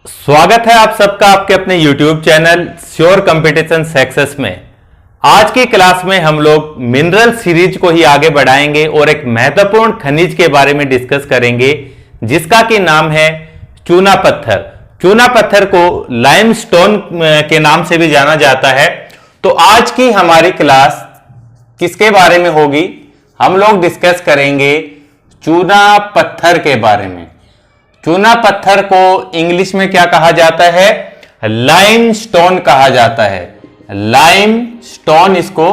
स्वागत है आप सबका आपके अपने YouTube channel sure competition success में। आज की क्लास में हम लोग मिनरल सीरीज को ही आगे बढ़ाएंगे और एक महत्वपूर्ण खनिज के बारे में डिस्कस करेंगे जिसका कि नाम है चूना पत्थर। चूना पत्थर को लाइमस्टोन के नाम से भी जाना जाता है। तो आज की हमारी क्लास किसके बारे में होगी? हम लोग डिस्कस करेंगे चूना पत्थर के बारे में। चूना पत्थर को इंग्लिश में क्या कहा जाता है? लाइमस्टोन कहा जाता है। लाइमस्टोन इसको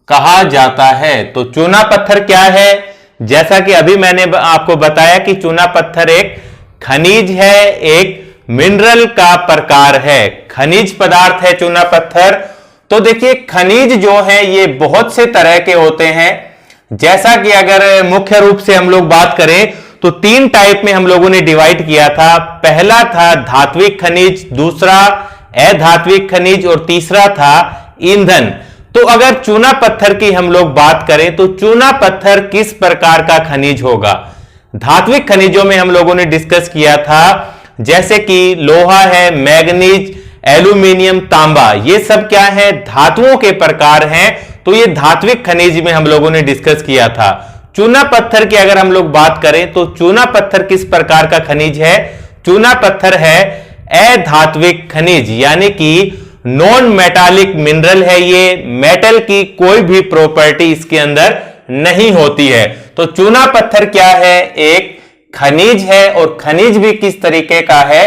कहा जाता है। तो चूना पत्थर क्या है? जैसा कि अभी मैंने आपको बताया कि चूना पत्थर एक खनिज है, एक मिनरल का प्रकार है, खनिज पदार्थ है चूना पत्थर। तो देखिए खनिज जो है ये बहुत से तरह के होते हैं। जैसा कि अगर मुख्य रूप से हम लोग बात करें तो तीन टाइप में हम लोगों ने डिवाइड किया था। पहला था धात्विक खनिज, दूसरा अधात्विक खनिज और तीसरा था ईंधन। तो अगर चूना पत्थर की हम लोग बात करें तो चूना पत्थर किस प्रकार का खनिज होगा? धात्विक खनिजों में हम लोगों ने डिस्कस किया था जैसे कि लोहा है, मैग्नीज, एल्यूमिनियम, तांबा, ये सब क्या है? धातुओं के प्रकार हैं। तो ये धात्विक खनिज में हम लोगों ने डिस्कस किया था। चूना पत्थर की अगर हम लोग बात करें तो चूना पत्थर किस प्रकार का खनिज है? चूना पत्थर है अधात्विक खनिज, यानी कि नॉन मेटालिक मिनरल है। ये मेटल की कोई भी प्रॉपर्टी इसके अंदर नहीं होती है। तो चूना पत्थर क्या है? एक खनिज है। और खनिज भी किस तरीके का है?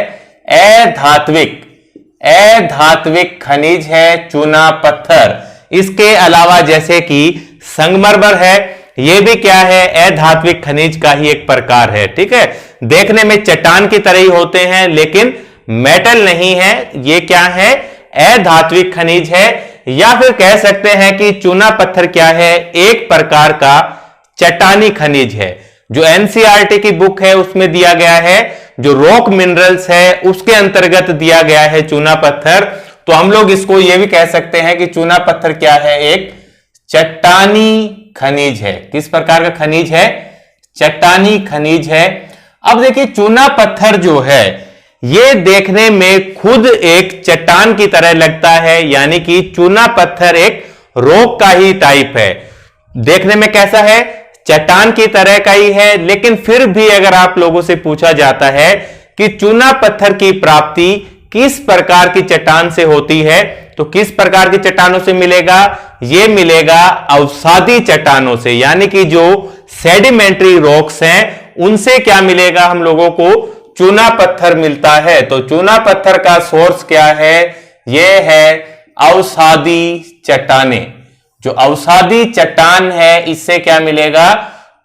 अधात्विक खनिज है चूना पत्थर। इसके अलावा जैसे कि संगमरमर है, ये भी क्या है? अधात्विक खनिज का ही एक प्रकार है। ठीक है, देखने में चट्टान की तरह ही होते हैं लेकिन मेटल नहीं है। ये क्या है? अधात्विक खनिज है। या फिर कह सकते हैं कि चूना पत्थर क्या है? एक प्रकार का चट्टानी खनिज है। जो एनसीईआरटी की बुक है उसमें दिया गया है, जो रॉक मिनरल्स है उसके अंतर्गत दिया गया है चूना पत्थर। तो हम लोग इसको यह भी कह सकते हैं कि चूना पत्थर क्या है? एक चट्टानी खनिज है। किस प्रकार का खनिज है? चट्टानी खनिज है। अब देखिए चूना पत्थर जो है ये देखने में खुद एक चट्टान की तरह लगता है, यानी कि चूना पत्थर एक रॉक का ही टाइप है। देखने में कैसा है? चट्टान की तरह का ही है। लेकिन फिर भी अगर आप लोगों से पूछा जाता है कि चूना पत्थर की प्राप्ति किस प्रकार की चट्टान से होती है, तो किस प्रकार की चट्टानों से मिलेगा? यह मिलेगा अवसादी चट्टानों से, यानी कि जो सेडिमेंट्री रॉक्स हैं उनसे क्या मिलेगा? हम लोगों को चूना पत्थर मिलता है। तो चूना पत्थर का सोर्स क्या है? यह है अवसादी चट्टाने। जो अवसादी चट्टान है इससे क्या मिलेगा?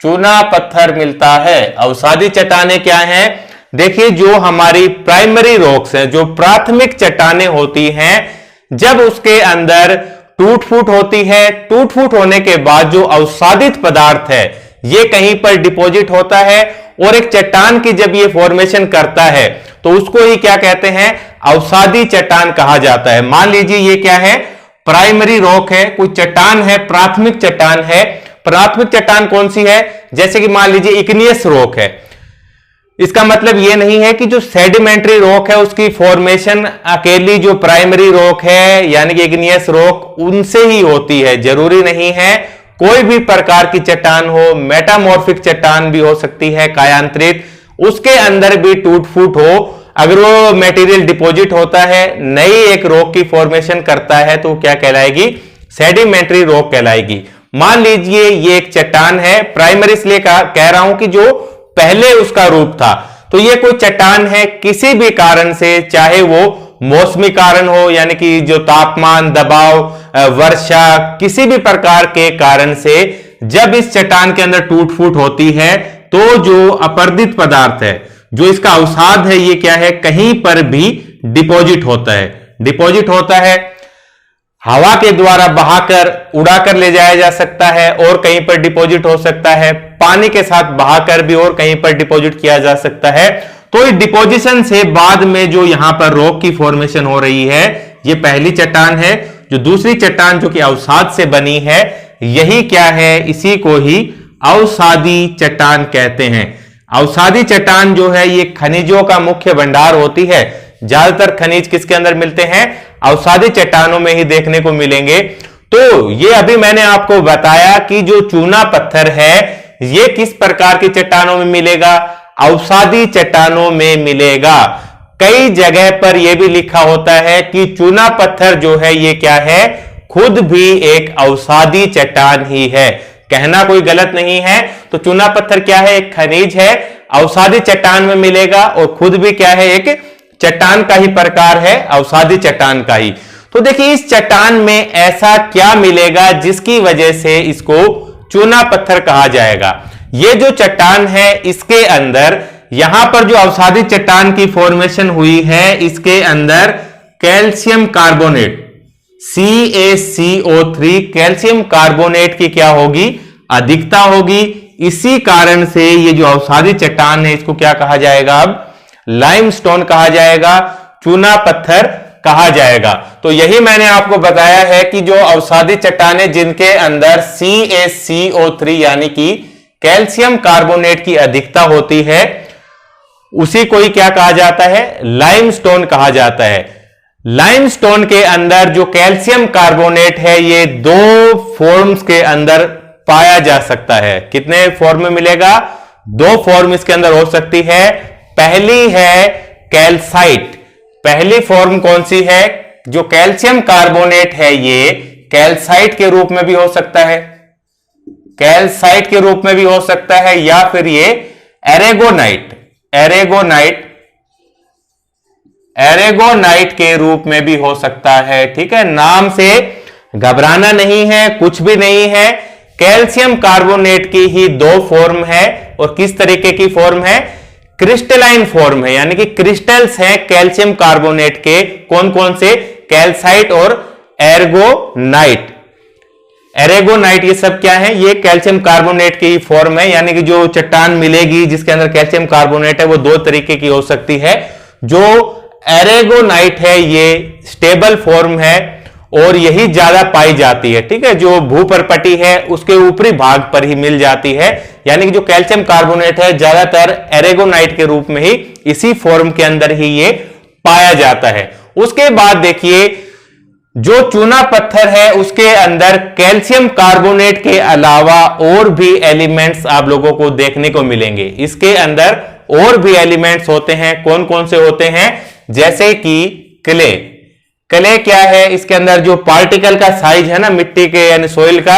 चूना पत्थर मिलता है। अवसादी चट्टाने क्या है? देखिए जो हमारी प्राइमरी रॉक्स हैं, जो प्राथमिक चट्टाने होती हैं, जब उसके अंदर टूट फूट होती है, टूट फूट होने के बाद जो अवसादित पदार्थ है ये कहीं पर डिपॉजिट होता है और एक चट्टान की जब ये फॉर्मेशन करता है तो उसको ही क्या कहते हैं? अवसादी चट्टान कहा जाता है। मान लीजिए ये क्या है? प्राइमरी रॉक है, कोई चट्टान है, प्राथमिक चट्टान है। प्राथमिक चट्टान कौन सी है? जैसे कि मान लीजिए इग्नियस रॉक है। इसका मतलब यह नहीं है कि जो सेडिमेंट्री रॉक है उसकी फॉर्मेशन अकेली जो प्राइमरी रॉक है यानी कि इग्नियस रॉक उनसे ही होती है, जरूरी नहीं है। कोई भी प्रकार की चट्टान हो, मेटामॉर्फिक चट्टान भी हो सकती है, कायांतरित, उसके अंदर भी टूट फूट हो, अगर वो मटेरियल डिपॉजिट होता है, नई एक रॉक की फॉर्मेशन करता है तो क्या कहलाएगी? सेडिमेंट्री रॉक कहलाएगी। मान लीजिए ये एक चट्टान है, प्राइमरी इसलिए कह रहा हूं कि जो पहले उसका रूप था। तो ये कोई चट्टान है, किसी भी कारण से, चाहे वो मौसमी कारण हो यानी कि जो तापमान, दबाव, वर्षा, किसी भी प्रकार के कारण से जब इस चट्टान के अंदर टूट फूट होती है तो जो अपर्दित पदार्थ है, जो इसका अवसाद है, ये क्या है? कहीं पर भी डिपॉजिट होता है। डिपॉजिट होता है, हवा के द्वारा बहाकर उड़ाकर ले जाया जा सकता है और कहीं पर डिपॉजिट हो सकता है, पानी के साथ बहाकर भी और कहीं पर डिपॉजिट किया जा सकता है। तो इस डिपोजिशन से बाद में जो यहां पर रॉक की फॉर्मेशन हो रही है, ये पहली चट्टान है। जो दूसरी चट्टान जो कि अवसाद से बनी है, यही क्या है? इसी को ही अवसादी चट्टान कहते हैं। अवसादी चट्टान जो है ये खनिजों का मुख्य भंडार होती है। ज्यादातर खनिज किसके अंदर मिलते हैं? अवसादी चट्टानों में ही देखने को मिलेंगे। तो ये अभी मैंने आपको बताया कि जो चूना पत्थर है ये किस प्रकार की चट्टानों में मिलेगा? अवसादी चट्टानों में मिलेगा। कई जगह पर यह भी लिखा होता है कि चूना पत्थर जो है ये क्या है? खुद भी एक अवसादी चट्टान ही है। कहना कोई गलत नहीं है। तो चूना पत्थर क्या है? एक खनिज है, अवसादी चट्टान में मिलेगा और खुद भी क्या है? एक चट्टान का ही प्रकार है, अवसादी चट्टान का ही। तो देखिए इस चट्टान में ऐसा क्या मिलेगा जिसकी वजह से इसको चूना पत्थर कहा जाएगा? ये जो चट्टान है इसके अंदर यहां पर जो अवसादी चट्टान की फॉर्मेशन हुई है इसके अंदर calcium carbonate CaCO3 calcium carbonate की क्या होगी? अधिकता होगी। इसी कारण से ये जो अवसादी चट्टान है इसको क्या कहा जाएगा? अब लाइमस्टोन कहा जाएगा, चूना पत्थर कहा जाएगा। तो यही मैंने आपको बताया है कि जो अवसादी चट्टानें जिनके अंदर CaCO3 यानी कि कैल्शियम कार्बोनेट की अधिकता होती है उसी को ही क्या कहा जाता है? लाइमस्टोन कहा जाता है। लाइमस्टोन के अंदर जो कैल्शियम कार्बोनेट है ये दो फॉर्म्स के अंदर पाया जा सकता है। कितने फॉर्म में मिलेगा? दो फॉर्म इसके अंदर हो सकती है। पहली है कैल्साइट। पहली फॉर्म कौन सी है? जो कैल्शियम कार्बोनेट है ये कैल्साइट के रूप में भी हो सकता है, कैल्साइट के रूप में भी हो सकता है, या फिर ये एरेगोनाइट एरेगोनाइट के रूप में भी हो सकता है। ठीक है, नाम से घबराना नहीं है, कुछ भी नहीं है। कैल्शियम कार्बोनेट की ही दो फॉर्म है। और किस तरीके की फॉर्म है? क्रिस्टलाइन फॉर्म है, यानी कि क्रिस्टल्स हैं कैल्शियम कार्बोनेट के। कौन कौन से? कैल्साइट और एर्गोनाइट। एरेगोनाइट ये सब क्या है? ये कैल्शियम कार्बोनेट की फॉर्म है। यानी कि जो चट्टान मिलेगी जिसके अंदर कैल्शियम कार्बोनेट है वो दो तरीके की हो सकती है। जो एरेगोनाइट है ये स्टेबल फॉर्म है और यही ज्यादा पाई जाती है। ठीक है, जो भूपर्पटी है उसके ऊपरी भाग पर ही मिल जाती है। यानी कि जो कैल्शियम कार्बोनेट है ज्यादातर एरेगोनाइट के रूप में ही इसी फॉर्म के अंदर ही ये पाया जाता है। उसके बाद देखिए जो चूना पत्थर है उसके अंदर कैल्शियम कार्बोनेट के अलावा और भी एलिमेंट्स आप लोगों को देखने को मिलेंगे। इसके अंदर और भी एलिमेंट्स होते हैं। कौन कौन से होते हैं? जैसे कि क्ले। क्ले क्या है? इसके अंदर जो पार्टिकल का साइज है ना मिट्टी के यानी सोइल का,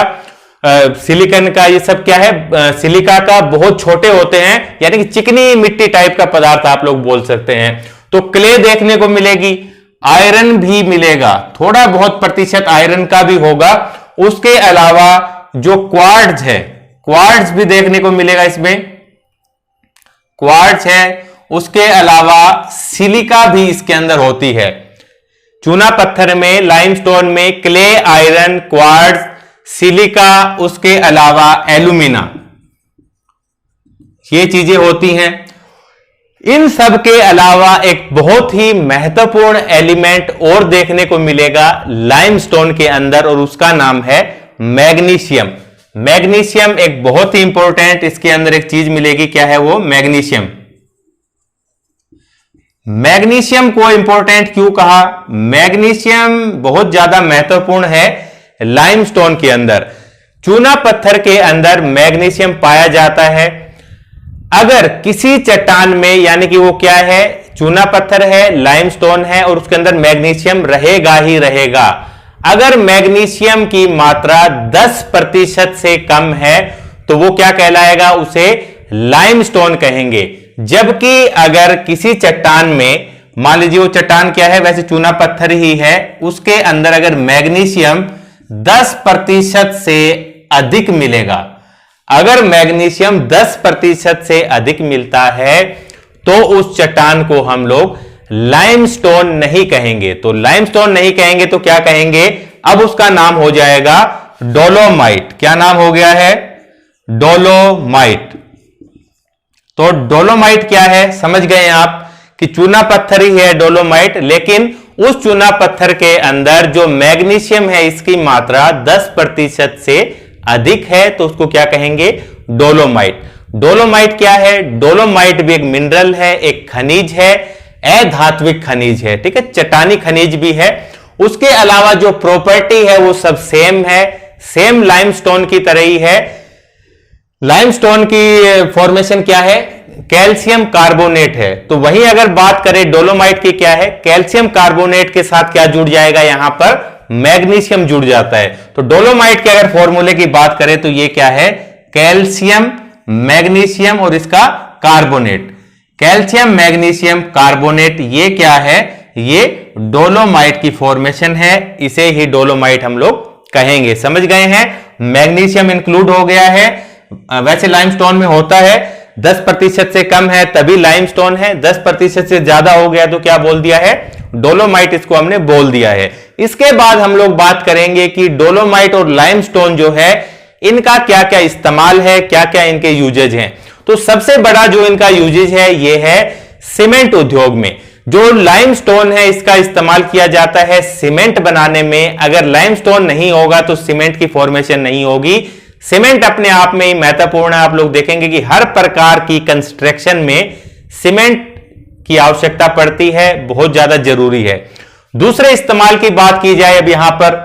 सिलिकॉन का, ये सब क्या है? सिलिका का बहुत छोटे होते हैं, यानी कि चिकनी मिट्टी टाइप का पदार्थ आप लोग बोल सकते हैं। तो क्ले देखने को मिलेगी। आयरन भी मिलेगा, थोड़ा बहुत प्रतिशत आयरन का भी होगा। उसके अलावा जो क्वार्ट्ज है, क्वार्ट्ज भी देखने को मिलेगा इसमें, क्वार्ट्ज है। उसके अलावा सिलिका भी इसके अंदर होती है। चूना पत्थर में, लाइमस्टोन में क्ले, आयरन, क्वार्ट्ज, सिलिका, उसके अलावा एल्यूमिना, ये चीजें होती हैं। इन सब के अलावा एक बहुत ही महत्वपूर्ण एलिमेंट और देखने को मिलेगा लाइमस्टोन के अंदर और उसका नाम है मैग्नीशियम। मैग्नीशियम एक बहुत ही इंपॉर्टेंट इसके अंदर एक चीज मिलेगी। क्या है वो? मैग्नीशियम। मैग्नीशियम को इंपॉर्टेंट क्यों कहा? मैग्नीशियम बहुत ज्यादा महत्वपूर्ण है लाइमस्टोन के अंदर। चूना पत्थर के अंदर मैग्नीशियम पाया जाता है। अगर किसी चट्टान में, यानी कि वो क्या है? चूना पत्थर है, लाइमस्टोन है और उसके अंदर मैग्नीशियम रहेगा ही रहेगा। अगर मैग्नीशियम की मात्रा 10% से कम है तो वो क्या कहलाएगा? उसे लाइमस्टोन कहेंगे। जबकि अगर किसी चट्टान में, मान लीजिए वो चट्टान क्या है? वैसे चूना पत्थर ही है, उसके अंदर अगर मैग्नीशियम 10% से अधिक मिलेगा, अगर मैग्नीशियम 10% से अधिक मिलता है तो उस चट्टान को हम लोग लाइमस्टोन नहीं कहेंगे। तो लाइमस्टोन नहीं कहेंगे तो क्या कहेंगे? अब उसका नाम हो जाएगा डोलोमाइट। क्या नाम हो गया है? डोलोमाइट। तो डोलोमाइट क्या है? समझ गए आप कि चूना पत्थर ही है डोलोमाइट, लेकिन उस चूना पत्थर के अंदर जो मैग्नीशियम है इसकी मात्रा 10% से अधिक है तो उसको क्या कहेंगे? डोलोमाइट। डोलोमाइट क्या है? डोलोमाइट भी एक मिनरल है, एक खनिज है, अधात्विक खनिज है, ठीक है, चट्टानी खनिज भी है। उसके अलावा जो प्रॉपर्टी है वो सब सेम है, सेम लाइमस्टोन की तरह ही है। लाइमस्टोन की फॉर्मेशन क्या है? कैल्शियम कार्बोनेट है। तो वहीं अगर बात करें डोलोमाइट की क्या है, कैल्शियम कार्बोनेट के साथ क्या जुड़ जाएगा? यहां पर मैग्नीशियम जुड़ जाता है। तो डोलोमाइट के अगर फॉर्मूले की बात करें तो ये क्या है? कैल्शियम, मैग्नीशियम और इसका कार्बोनेट। कैल्शियम, मैग्नीशियम, कार्बोनेट, ये क्या है? ये डोलोमाइट की फॉर्मेशन है। इसे ही डोलोमाइट हम लोग कहेंगे। समझ गए हैं? मैग्नीशियम इंक्लूड हो गया है। वैसे लाइमस्टोन में होता है 10% से कम है तभी लाइमस्टोन है, 10% से ज्यादा हो गया तो क्या बोल दिया है? डोलोमाइट इसको हमने बोल दिया है। इसके बाद हम लोग बात करेंगे कि डोलोमाइट और लाइमस्टोन जो है इनका क्या क्या इस्तेमाल है, क्या क्या इनके यूजेज हैं। तो सबसे बड़ा जो इनका यूजेज है ये है सीमेंट उद्योग में। जो लाइमस्टोन है इसका इस्तेमाल किया जाता है सीमेंट बनाने में। अगर लाइमस्टोन नहीं होगा तो सीमेंट की फॉर्मेशन नहीं होगी। सीमेंट अपने आप में ही महत्वपूर्ण है। आप लोग देखेंगे कि हर प्रकार की कंस्ट्रक्शन में सीमेंट की आवश्यकता पड़ती है, बहुत ज्यादा जरूरी है। दूसरे इस्तेमाल की बात की जाए, अब यहां पर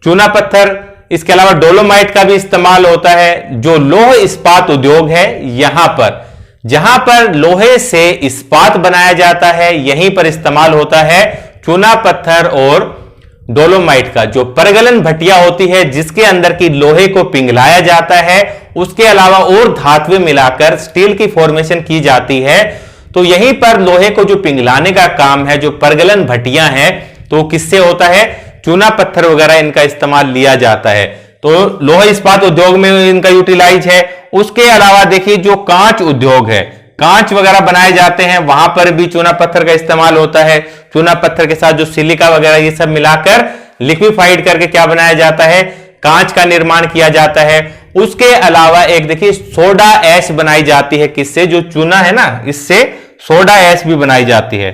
चूना पत्थर, इसके अलावा डोलोमाइट का भी इस्तेमाल होता है। जो लोह इस्पात उद्योग है, यहां पर जहां पर लोहे से इस्पात बनाया जाता है यहीं पर इस्तेमाल होता है चूना पत्थर और डोलोमाइट का। जो परगलन भट्टियां होती है जिसके अंदर की लोहे को पिघलाया जाता है, उसके अलावा और धातुएं मिलाकर स्टील की फॉर्मेशन की जाती है। तो यहीं पर लोहे को जो पिघलाने का काम है, जो परगलन भट्टियां हैं, तो किससे होता है? चूना पत्थर वगैरह इनका इस्तेमाल लिया जाता है। तो लोहा इस्पात उद्योग में इनका यूटिलाइज है। उसके अलावा देखिए जो कांच उद्योग है, कांच वगैरह बनाए जाते हैं, वहां पर भी चूना पत्थर का इस्तेमाल होता है। चूना पत्थर के साथ जो सिलिका वगैरह ये सब मिलाकर लिक्विफाइड करके क्या बनाया जाता है? कांच का निर्माण किया जाता है। उसके अलावा एक देखिए सोडा ऐश बनाई जाती है। किससे? जो चूना है ना, इससे सोडा ऐश भी बनाई जाती है।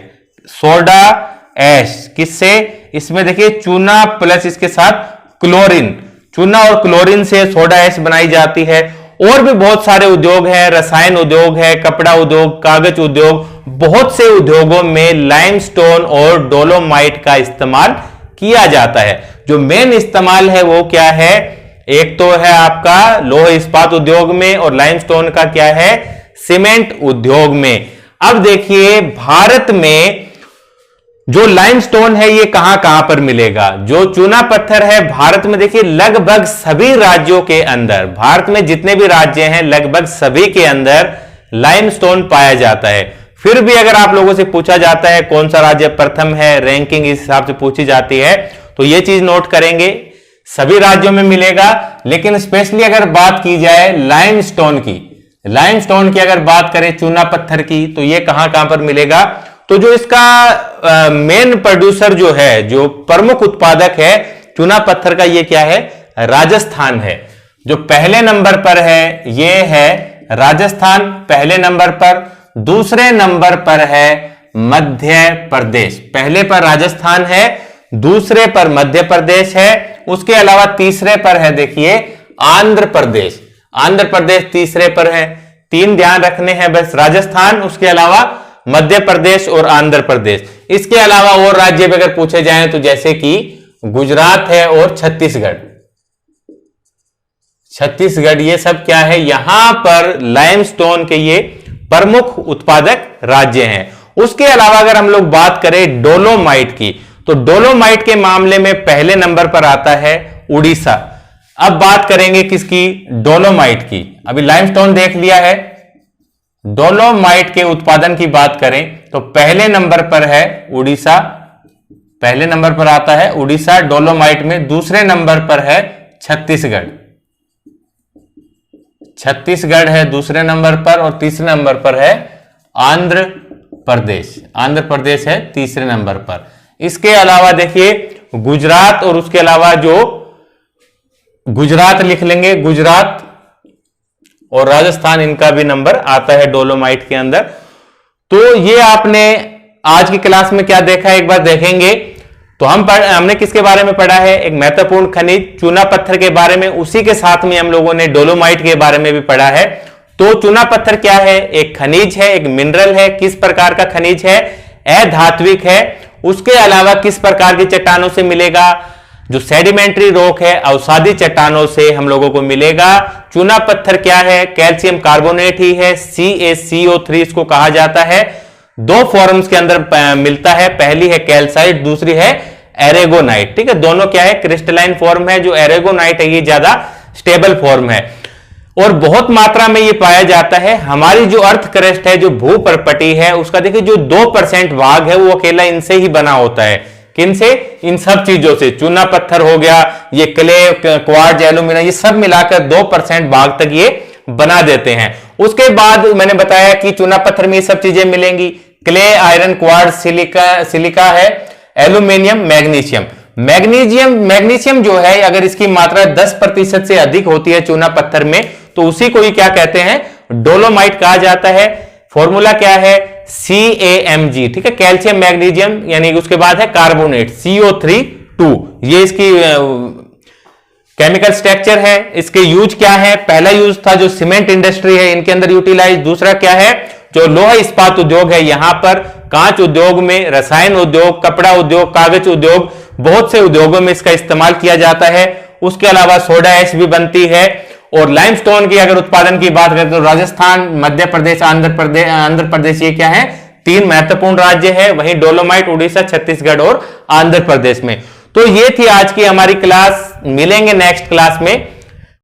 सोडा ऐश किससे? इसमें देखिए चूना प्लस इसके साथ क्लोरीन, चूना और क्लोरीन से सोडा ऐश बनाई जाती है। और भी बहुत सारे उद्योग हैं, रसायन उद्योग है, कपड़ा उद्योग, कागज उद्योग, बहुत से उद्योगों में लाइमस्टोन और डोलोमाइट का इस्तेमाल किया जाता है। जो मेन इस्तेमाल है वो क्या है? एक तो है आपका लोह इस्पात उद्योग में और लाइमस्टोन का क्या है? सीमेंट उद्योग में। अब देखिए भारत में जो लाइमस्टोन है ये कहां कहां पर मिलेगा? जो चूना पत्थर है भारत में देखिए लगभग सभी राज्यों के अंदर, भारत में जितने भी राज्य हैं लगभग सभी के अंदर लाइमस्टोन पाया जाता है। फिर भी अगर आप लोगों से पूछा जाता है कौन सा राज्य प्रथम है, रैंकिंग इस हिसाब से पूछी जाती है, तो ये चीज नोट करेंगे सभी राज्यों में मिलेगा। लेकिन स्पेशली अगर बात की जाए लाइमस्टोन की, लाइमस्टोन की अगर बात करें चूना पत्थर की, तो ये कहां कहां पर मिलेगा? तो जो इसका मेन प्रोड्यूसर जो है, जो प्रमुख उत्पादक है चूना पत्थर का, ये क्या है? राजस्थान है। जो पहले नंबर पर है ये है राजस्थान, पहले नंबर पर। दूसरे नंबर पर है मध्य प्रदेश। पहले पर राजस्थान है, दूसरे पर मध्य प्रदेश है। उसके अलावा तीसरे पर है देखिए आंध्र प्रदेश। आंध्र प्रदेश तीसरे पर है। तीन ध्यान रखने हैं बस, राजस्थान, उसके अलावा मध्य प्रदेश और आंध्र प्रदेश। इसके अलावा और राज्य भी अगर पूछे जाएं तो जैसे कि गुजरात है और छत्तीसगढ़। छत्तीसगढ़ ये सब क्या है? यहां पर लाइमस्टोन के ये प्रमुख उत्पादक राज्य हैं। उसके अलावा अगर हम लोग बात करें डोलोमाइट की, तो डोलोमाइट के मामले में पहले नंबर पर आता है उड़ीसा। अब बात करेंगे किसकी? डोलोमाइट की। अभी लाइमस्टोन देख लिया है, डोलोमाइट के उत्पादन की बात करें तो पहले नंबर पर है उड़ीसा, पहले नंबर पर आता है उड़ीसा डोलोमाइट में। दूसरे नंबर पर है छत्तीसगढ़, छत्तीसगढ़ है दूसरे नंबर पर। और तीसरे नंबर पर है आंध्र प्रदेश, आंध्र प्रदेश है तीसरे नंबर पर। इसके अलावा देखिए गुजरात, और उसके अलावा जो गुजरात लिख लेंगे, गुजरात और राजस्थान, इनका भी नंबर आता है डोलोमाइट के अंदर। तो ये आपने आज की क्लास में क्या देखा एक बार देखेंगे तो हमने किसके बारे में पढ़ा है? एक महत्वपूर्ण खनिज चूना पत्थर के बारे में, उसी के साथ में हम लोगों ने डोलोमाइट के बारे में भी पढ़ा है। तो चूना पत्थर क्या है? एक खनिज है, एक मिनरल है। किस प्रकार का खनिज है? अधात्विक है। उसके अलावा किस प्रकार की चट्टानों से मिलेगा? जो सेडिमेंट्री रॉक है, अवसादी चट्टानों से हम लोगों को मिलेगा। चूना पत्थर क्या है? कैल्शियम कार्बोनेट ही है, CaCO3 इसको कहा जाता है। दो फॉर्म्स के अंदर मिलता है, पहली है कैल्साइट, दूसरी है एरेगोनाइट। ठीक है, दोनों क्या है? क्रिस्टलाइन फॉर्म है। जो एरेगोनाइट है ये ज्यादा स्टेबल फॉर्म है और बहुत मात्रा में ये पाया जाता है। हमारी जो अर्थ क्रस्ट है, जो भू परपटी है, उसका देखिए जो 2% भाग है वो अकेला इनसे ही बना होता है। किनसे? इन सब चीजों से। चूना पत्थर हो गया, ये क्ले, क्वार्ट्ज, एल्यूमिना, ये सब मिलाकर 2% भाग तक ये बना देते हैं। उसके बाद मैंने बताया कि चूना पत्थर में ये सब चीजें मिलेंगी, क्ले, आयरन, क्वार्ट्ज, सिलिका है, एल्यूमिनियम, मैग्नीशियम। मैग्नीशियम जो है, अगर इसकी मात्रा 10% से अधिक होती है चूना पत्थर में, तो उसी को ही क्या कहते हैं? डोलोमाइट कहा जाता है। फॉर्मूला क्या है? CaMg। ठीक है, कैल्शियम मैग्नीशियम, यानी उसके बाद है कार्बोनेट, CO3 ये इसकी केमिकल स्ट्रक्चर है। इसके यूज क्या है? पहला यूज था जो सीमेंट इंडस्ट्री है इनके अंदर यूटिलाइज। दूसरा क्या है? जो लोहा इस्पात उद्योग है, यहां पर कांच उद्योग में, रसायन उद्योग, कपड़ा उद्योग, कागज उद्योग, बहुत से उद्योगों में इसका इस्तेमाल किया जाता है। उसके अलावा सोडा ऐश भी बनती है। और लाइमस्टोन की अगर उत्पादन की बात करें तो राजस्थान, मध्य प्रदेश, आंध्र प्रदेश ये क्या है? 3 महत्वपूर्ण राज्य है। वहीं डोलोमाइट उड़ीसा, छत्तीसगढ़ और आंध्र प्रदेश में। तो ये थी आज की हमारी क्लास। मिलेंगे नेक्स्ट क्लास में।